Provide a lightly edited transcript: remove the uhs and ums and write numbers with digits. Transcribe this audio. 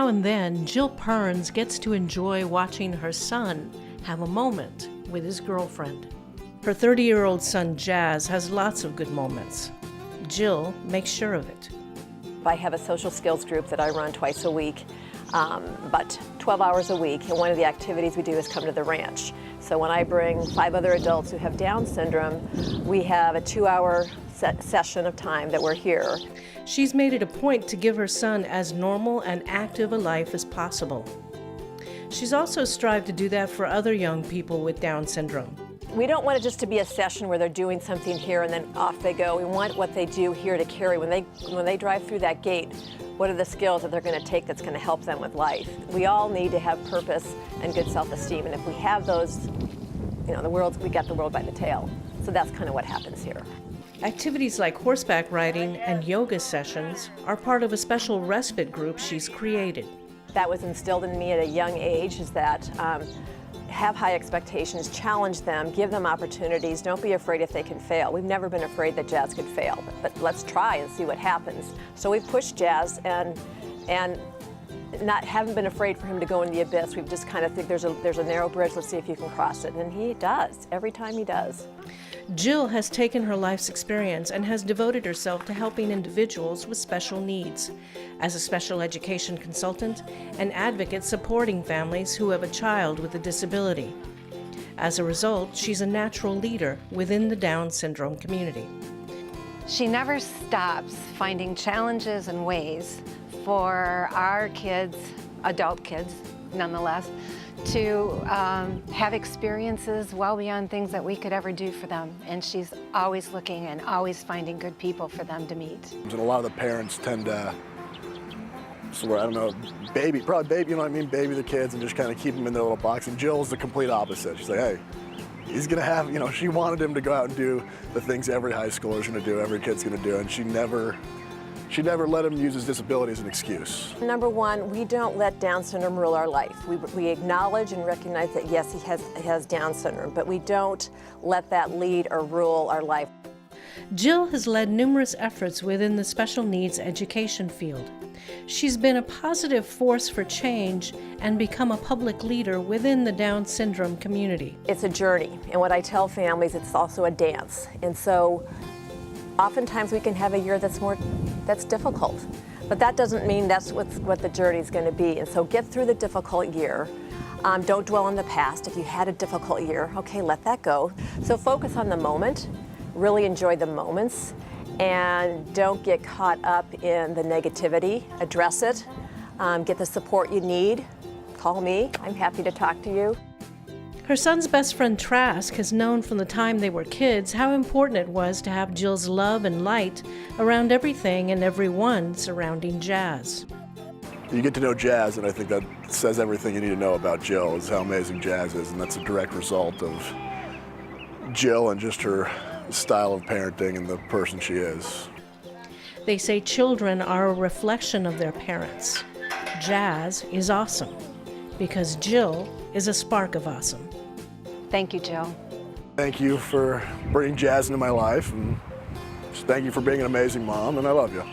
and then, Jill Pearns gets to enjoy watching her son have a moment with his girlfriend. Her 30-year-old son, Jazz, has lots of good moments. Jill makes sure of it. I have a social skills group that I run twice a week, but 12 hours a week, and one of the activities we do is come to the ranch. So when I bring 5 other adults who have Down syndrome, we have a 2-hour session of time that we're here. She's made it a point to give her son as normal and active a life as possible. She's also strived to do that for other young people with Down syndrome. We don't want it just to be a session where they're doing something here and then off they go. We want what they do here to carry. When they drive through that gate, what are the skills that they're going to take that's going to help them with life? We all need to have purpose and good self-esteem, and if we have those, we got the world by the tail. So that's kind of what happens here. Activities like horseback riding and yoga sessions are part of a special respite group she's created. That was instilled in me at a young age, is that have high expectations, challenge them, give them opportunities, don't be afraid if they can fail. We've never been afraid that Jazz could fail, but let's try and see what happens. So we've pushed Jazz and haven't been afraid for him to go in the abyss. We've just kind of think there's a narrow bridge, let's see if you can cross it, and he does, every time he does. Jill has taken her life's experience and has devoted herself to helping individuals with special needs. As a special education consultant, an advocate supporting families who have a child with a disability. As a result, she's a natural leader within the Down syndrome community. She never stops finding challenges and ways for our kids, adult kids nonetheless, to have experiences well beyond things that we could ever do for them. And she's always looking and always finding good people for them to meet. And a lot of the parents tend to sort of, I don't know, baby the kids and just kind of keep them in their little box. And Jill's the complete opposite. She's like, hey, he's gonna have, she wanted him to go out and do the things every high schooler's gonna do, every kid's gonna do, and she never let him use his disability as an excuse. Number one, we don't let Down syndrome rule our life. We acknowledge and recognize that yes, he has Down syndrome, but we don't let that lead or rule our life. Jill has led numerous efforts within the special needs education field. She's been a positive force for change and become a public leader within the Down syndrome community. It's a journey, and what I tell families, it's also a dance. And so oftentimes we can have a year that's difficult, but that doesn't mean that's what the journey is going to be. And so get through the difficult year. Don't dwell on the past. If you had a difficult year, okay, let that go. So focus on the moment, really enjoy the moments, and don't get caught up in the negativity. Address it, get the support you need. Call me, I'm happy to talk to you. Her son's best friend Trask has known from the time they were kids how important it was to have Jill's love and light around everything and everyone surrounding Jazz. You get to know Jazz, and I think that says everything you need to know about Jill, is how amazing Jazz is, and that's a direct result of Jill and just her style of parenting and the person she is. They say children are a reflection of their parents. Jazz is awesome because Jill is a spark of awesome. Thank you, Jill. Thank you for bringing Jazz into my life, and just thank you for being an amazing mom, and I love you.